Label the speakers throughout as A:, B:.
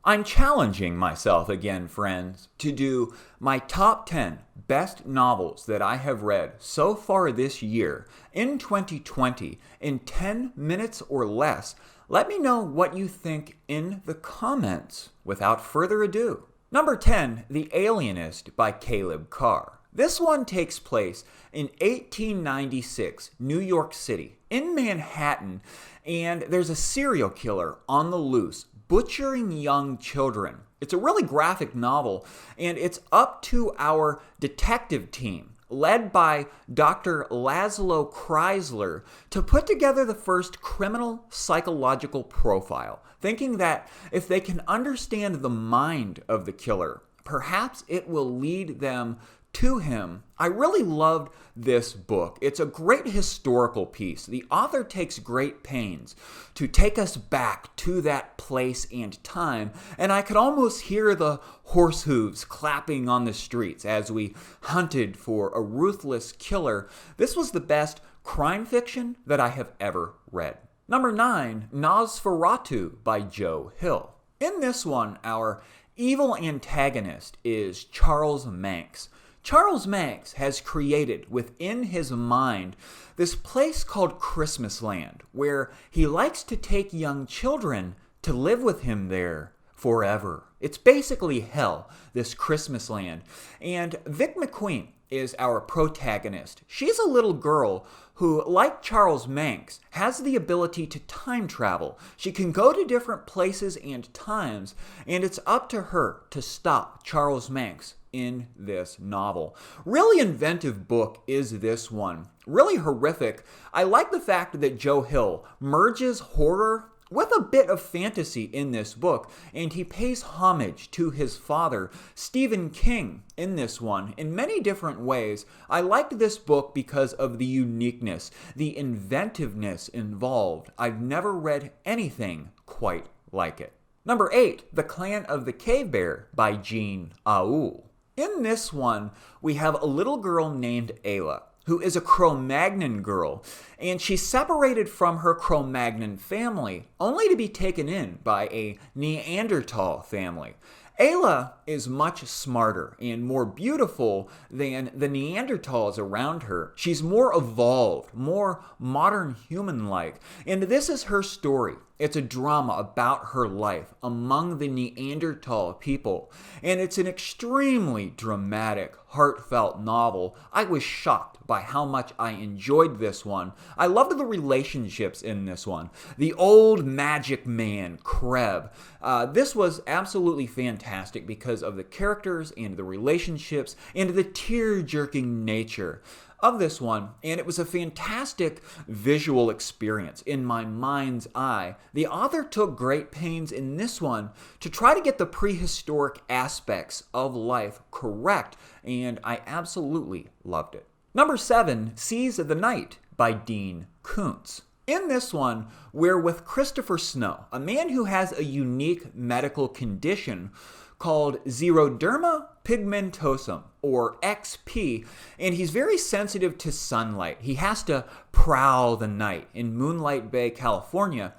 A: I'm challenging myself again, friends, to do my top 10 best novels that I have read so far this year in 2020 in 10 minutes or less. Let me know what you think in the comments. Without further ado. Number 10, The Alienist by Caleb Carr. This one takes place in 1896, New York City, in Manhattan, and there's a serial killer on the loose, butchering young children. It's a really graphic novel, and it's up to our detective team, led by Dr. Laszlo Kreisler, to put together the first criminal psychological profile, thinking that if they can understand the mind of the killer, perhaps it will lead them to him. I really loved this book. It's a great historical piece. The author takes great pains to take us back to that place and time, and I could almost hear the horse hooves clapping on the streets as we hunted for a ruthless killer. This was the best crime fiction that I have ever read. Number 9, Nosferatu by Joe Hill. In this one, our evil antagonist is Charles Manx. Charles Manx has created within his mind this place called Christmasland, where he likes to take young children to live with him there forever. It's basically hell, this Christmasland. And Vic McQueen is our protagonist. She's a little girl who, like Charles Manx, has the ability to time travel. She can go to different places and times, and it's up to her to stop Charles Manx in this novel. Really inventive book is this one. Really horrific. I like the fact that Joe Hill merges horror with a bit of fantasy in this book, and he pays homage to his father, Stephen King, in this one in many different ways. I liked this book because of the uniqueness, the inventiveness involved. I've never read anything quite like it. Number 8, The Clan of the Cave Bear by Jean Auel. In this one, we have a little girl named Ayla, who is a Cro-Magnon girl, and she's separated from her Cro-Magnon family, only to be taken in by a Neanderthal family. Ayla is much smarter and more beautiful than the Neanderthals around her. She's more evolved, more modern human-like, and this is her story. It's a drama about her life among the Neanderthal people, and it's an extremely dramatic, heartfelt novel. I was shocked by how much I enjoyed this one. I loved the relationships in this one. The old magic man, Kreb. This was absolutely fantastic because of the characters and the relationships and the tear-jerking nature of this one, and it was a fantastic visual experience in my mind's eye. The author took great pains in this one to try to get the prehistoric aspects of life correct, and I absolutely loved it. Number 7, Seas of the Night by Dean Koontz. In this one, we're with Christopher Snow, a man who has a unique medical condition called xeroderma pigmentosum, or XP, and he's very sensitive to sunlight. He has to prowl the night in Moonlight Bay, California,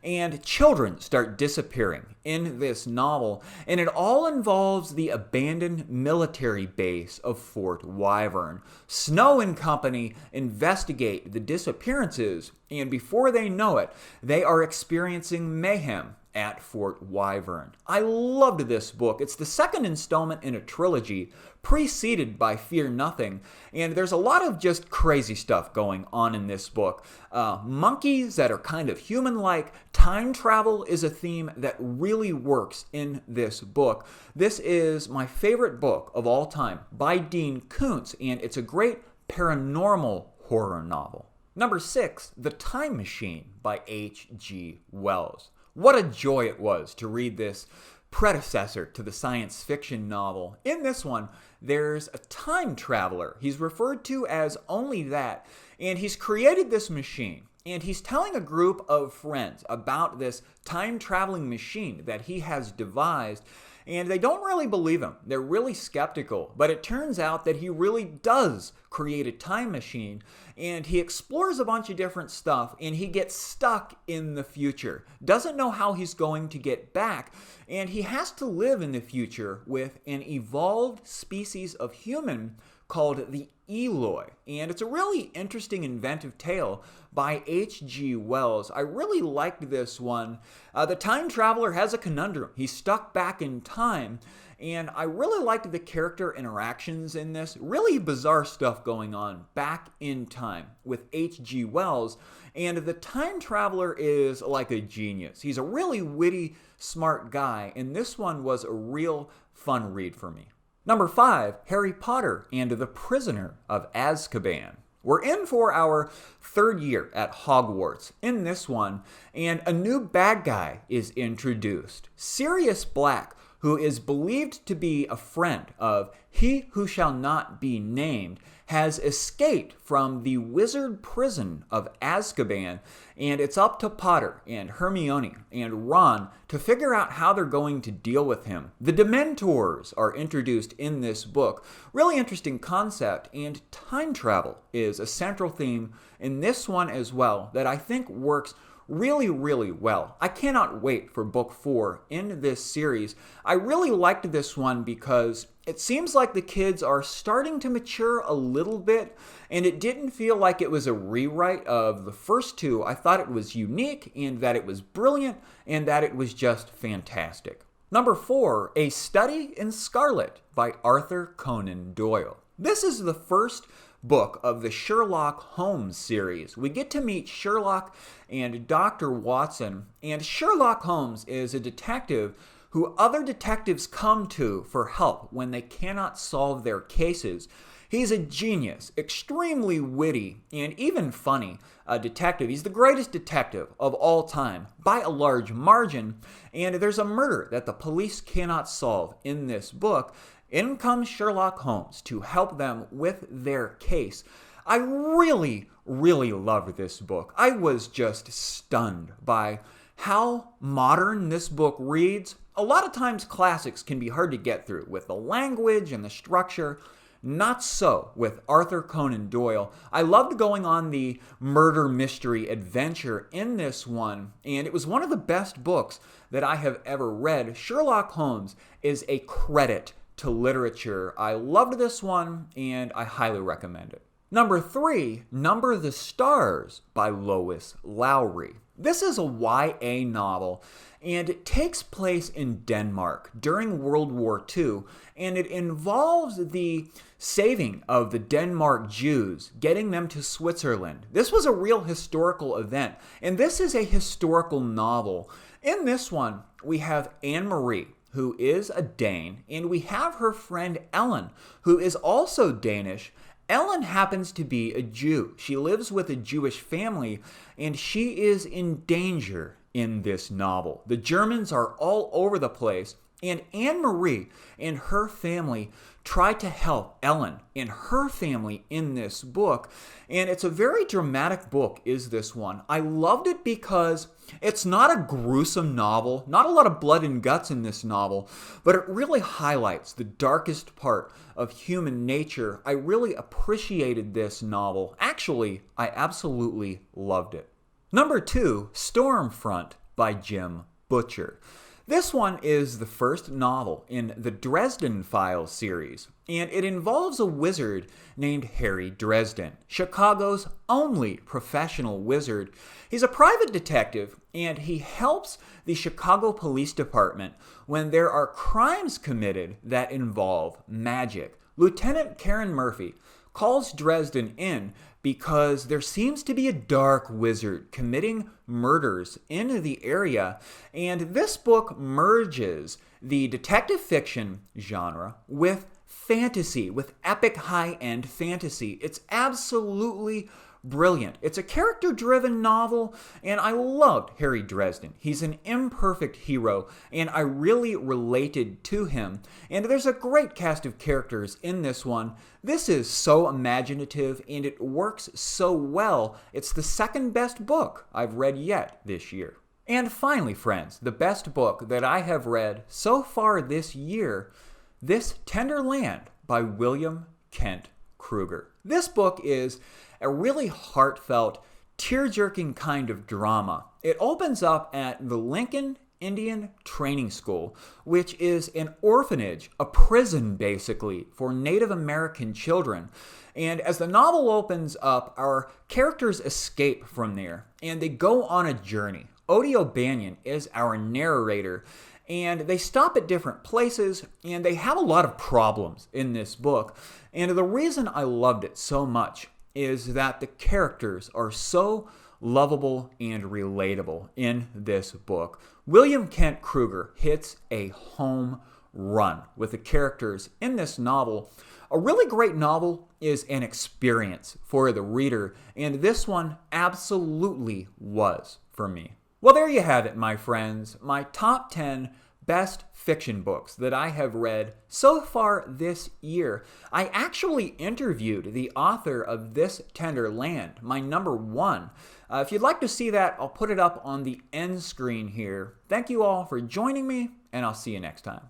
A: and children start disappearing in this novel, and it all involves the abandoned military base of Fort Wyvern. Snow and company investigate the disappearances, and before they know it, they are experiencing mayhem at Fort Wyvern. I loved this book. It's the second installment in a trilogy, preceded by Fear Nothing, and there's a lot of just crazy stuff going on in this book. Monkeys that are kind of human-like. Time travel is a theme that really works in this book. This is my favorite book of all time by Dean Koontz, and it's a great paranormal horror novel. Number 6, The Time Machine by H.G. Wells. What a joy it was to read this predecessor to the science fiction novel. In this one, there's a time traveler. He's referred to as only that, and he's created this machine. and he's telling a group of friends about this time-traveling machine that he has devised, and they don't really believe him. They're really skeptical, but it turns out that he really does create a time machine, and he explores a bunch of different stuff, and he gets stuck in the future. Doesn't know how he's going to get back, and he has to live in the future with an evolved species of human called the Eloi. And it's a really interesting inventive tale by H.G. Wells. I really liked this one. The time traveler has a conundrum. He's stuck back in time, and I really liked the character interactions in this. Really bizarre stuff going on back in time with H.G. Wells, and the time traveler is like a genius. He's a really witty, smart guy, and this one was a real fun read for me. Number 5, Harry Potter and the Prisoner of Azkaban. We're in for our third year at Hogwarts in this one, and a new bad guy is introduced. Sirius Black, who is believed to be a friend of He Who Shall Not Be Named, has escaped from the wizard prison of Azkaban, and it's up to Potter and Hermione and Ron to figure out how they're going to deal with him. The Dementors are introduced in this book. Really interesting concept, and time travel is a central theme in this one as well that I think works really, really well. I cannot wait for book 4 in this series. I really liked this one because it seems like the kids are starting to mature a little bit, and it didn't feel like it was a rewrite of the first two. I thought it was unique, and that it was brilliant, and that it was just fantastic. Number 4, A Study in Scarlet by Arthur Conan Doyle. This is the first book of the Sherlock Holmes series. We get to meet Sherlock and Dr. Watson, and Sherlock Holmes is a detective who other detectives come to for help when they cannot solve their cases. He's a genius, extremely witty, and even funny detective. He's the greatest detective of all time by a large margin, and there's a murder that the police cannot solve in this book. In comes Sherlock Holmes to help them with their case. I really, really loved this book. I was just stunned by how modern this book reads. A lot of times classics can be hard to get through with the language and the structure. Not so with Arthur Conan Doyle. I loved going on the murder mystery adventure in this one, and it was one of the best books that I have ever read. Sherlock Holmes is a credit to literature. I loved this one, and I highly recommend it. Number 3, Number the Stars by Lois Lowry. This is a YA novel, and it takes place in Denmark during World War II, and it involves the saving of the Denmark Jews, getting them to Switzerland. This was a real historical event, and this is a historical novel. In this one, we have Anne-Marie, who is a Dane, and we have her friend Ellen, who is also Danish. Ellen happens to be a Jew. She lives with a Jewish family, and she is in danger in this novel. The Germans are all over the place, and Anne-Marie and her family try to help Ellen and her family in this book. And it's a very dramatic book, is this one. I loved it because it's not a gruesome novel, not a lot of blood and guts in this novel, but it really highlights the darkest part of human nature. I really appreciated this novel. Actually, I absolutely loved it. Number 2, Stormfront by Jim Butcher. This one is the first novel in the Dresden Files series, and it involves a wizard named Harry Dresden, Chicago's only professional wizard. He's a private detective, and he helps the Chicago Police Department when there are crimes committed that involve magic. Lieutenant Karen Murphy calls Dresden in because there seems to be a dark wizard committing murders in the area, and this book merges the detective fiction genre with fantasy, with epic high-end fantasy. It's absolutely brilliant. It's a character-driven novel, and I loved Harry Dresden. He's an imperfect hero, and I really related to him. And there's a great cast of characters in this one. This is so imaginative, and it works so well. It's the second best book I've read yet this year. And finally, friends, the best book that I have read so far this year, this Tenderland by William Kent Kruger. This book is a really heartfelt, tear-jerking kind of drama. It opens up at the Lincoln Indian Training School, which is an orphanage, a prison basically, for Native American children. And as the novel opens up, our characters escape from there, and they go on a journey. Odie O'Banion is our narrator, and they stop at different places, and they have a lot of problems in this book. And the reason I loved it so much is that the characters are so lovable and relatable in this book. William Kent Kruger hits a home run with the characters in this novel. A really great novel is an experience for the reader, and this one absolutely was for me. Well, there you have it, my friends. My top 10 best fiction books that I have read so far this year. I actually interviewed the author of this Tenderland, my number 1. If you'd like to see that, I'll put it up on the end screen here. Thank you all for joining me, and I'll see you next time.